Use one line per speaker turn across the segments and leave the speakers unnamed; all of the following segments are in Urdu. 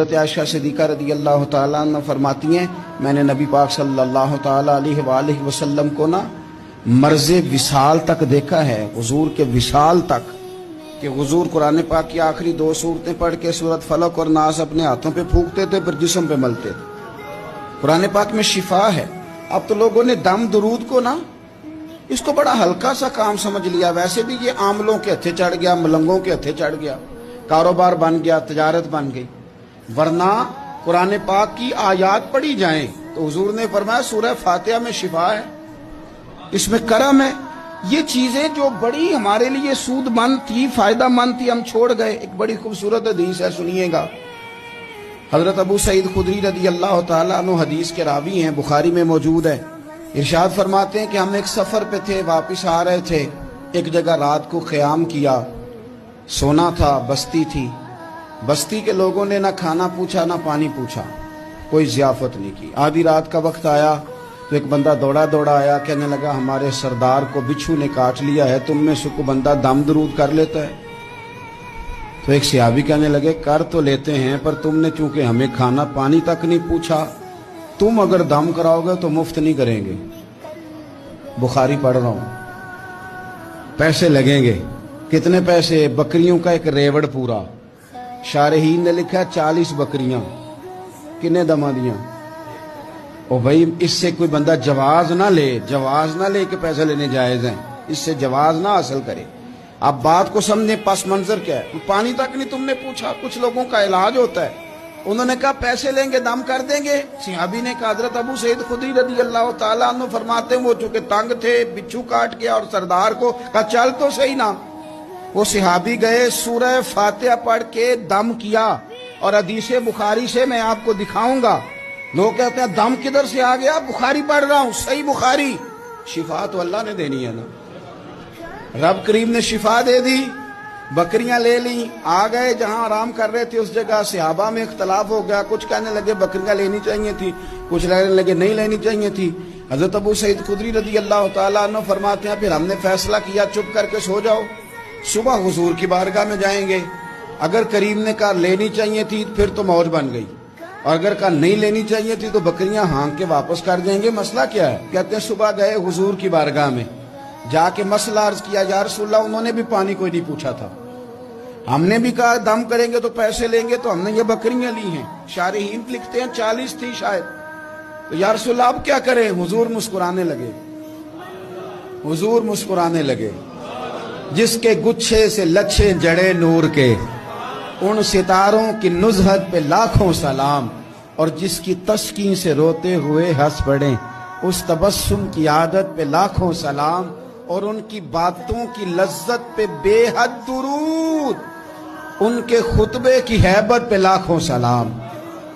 حضرت عائشہ صدیقہ رضی اللہ تعالیٰ عنہ فرماتی ہیں میں نے نبی پاک صلی اللہ تعالیٰ علیہ وآلہ وسلم کو مرز وصال تک دیکھا ہے، حضور کے وصال تک، کہ حضور قرآن پاک کی آخری 2 سورتیں پڑھ کے سورت فلق اور ناس اپنے ہاتھوں پہ پھونکتے تھے، پھر جسم پہ ملتے تھے۔ قرآن پاک میں شفا ہے۔ اب تو لوگوں نے دم درود کو اس کو بڑا ہلکا سا کام سمجھ لیا۔ ویسے بھی یہ عاملوں کے ہتھے چڑھ گیا، ملنگوں کے ہتھے چڑھ گیا، کاروبار بن گیا، تجارت بن گئی۔ ورنہ قرآن پاک کی آیات پڑھی جائیں تو حضور نے فرمایا سورہ فاتحہ میں شفا ہے، اس میں کرم ہے۔ یہ چیزیں جو بڑی ہمارے لیے سود مند تھی، فائدہ مند تھی، ہم چھوڑ گئے۔ ایک بڑی خوبصورت حدیث ہے، سنیے گا۔ حضرت ابو سعید خدری رضی اللہ تعالیٰ عنہ حدیث کے راوی ہیں، بخاری میں موجود ہے۔ ارشاد فرماتے ہیں کہ ہم ایک سفر پہ تھے، واپس آ رہے تھے، ایک جگہ رات کو قیام کیا، سونا تھا، بستی تھی۔ بستی کے لوگوں نے نہ کھانا پوچھا نہ پانی پوچھا، کوئی ضیافت نہیں کی۔ آدھی رات کا وقت آیا تو ایک بندہ دوڑا دوڑا آیا، کہنے لگا ہمارے سردار کو بچھو نے کاٹ لیا ہے، تم میں سے کوئی بندہ دم درود کر لیتا ہے؟ تو ایک صحابی کہنے لگے کر تو لیتے ہیں، پر تم نے چونکہ ہمیں کھانا پانی تک نہیں پوچھا، تم اگر دم کراؤ گے تو مفت نہیں کریں گے۔ بخاری پڑھ رہا ہوں، پیسے لگیں گے۔ کتنے پیسے؟ بکریوں کا ایک ریوڑ پورا۔ شارحین نے لکھا 40 بکریاں، کنے دما دیاں؟ او بھائی اس سے کوئی بندہ جواز نہ لے کہ پیسے لینے جائز ہیں، اس سے جواز نہ حاصل کرے۔ اب بات کو سمجھیں، پس منظر کیا ہے؟ پانی تک نہیں تم نے پوچھا۔ کچھ لوگوں کا علاج ہوتا ہے، انہوں نے کہا پیسے لیں گے دم کر دیں گے۔ صحابی نے کہا حضرت ابو سعید خدری رضی اللہ تعالیٰ عنہ فرماتے ہیں وہ چونکہ تنگ تھے، بچھو کاٹ گیا، اور سردار کو کہا چل تو صحیح نا۔ وہ صحابی گئے، سورہ فاتحہ پڑھ کے دم کیا، اور حدیث بخاری سے میں آپ کو دکھاؤں گا۔ لوگ کہتے ہیں دم کدھر سے آ گیا؟ بخاری پڑھ رہا ہوں، صحیح بخاری۔ شفا تو اللہ نے دینی ہے نا، رب کریم نے شفا دے دی۔ بکریاں لے لیں، آ گئے جہاں آرام کر رہے تھے اس جگہ۔ صحابہ میں اختلاف ہو گیا، کچھ کہنے لگے بکریاں لینی چاہیے تھی، کچھ کہنے لگے نہیں لینی چاہیے تھی۔ حضرت ابو سعید خدری رضی اللہ تعالیٰ عنہ فرماتے ہیں پھر ہم نے فیصلہ کیا چپ کر کے سو جاؤ، صبح حضور کی بارگاہ میں جائیں گے۔ اگر کریم نے کہا لینی چاہیے تھی پھر تو موج بن گئی، اور اگر کہا نہیں لینی چاہیے تھی تو بکریاں ہانک کے واپس کر جائیں گے۔ مسئلہ کیا ہے؟ کہتے ہیں صبح گئے حضور کی بارگاہ میں، جا کے مسئلہ عرض کیا، یا رسول اللہ انہوں نے بھی پانی کوئی نہیں پوچھا تھا، ہم نے بھی کہا دم کریں گے تو پیسے لیں گے، تو ہم نے یہ بکریاں لی ہیں۔ شارحین لکھتے ہیں 40 تھی شاید۔ تو یا رسول اللہ اب کیا کریں؟ حضور مسکرانے لگے۔ جس کے گچھے سے لچھے جڑے نور کے، ان ستاروں کی نزہت پہ لاکھوں سلام، اور جس کی تسکین سے روتے ہوئے ہنس پڑیں، اس تبسم کی عادت پہ لاکھوں سلام، اور ان کی باتوں کی لذت پہ بے حد درود، ان کے خطبے کی ہیبت پہ لاکھوں سلام۔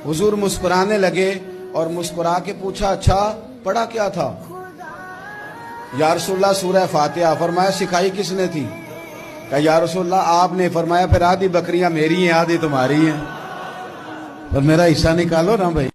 حضور مسکرانے لگے اور مسکرا کے پوچھا اچھا پڑھا کیا تھا؟ یا رسول اللہ سورہ فاتحہ۔ فرمایا سکھائی کس نے تھی؟ کہ یا رسول اللہ آپ نے۔ فرمایا پھر آدھی بکریاں میری ہیں آدھی تمہاری ہیں، اور میرا حصہ نکالو نا بھائی۔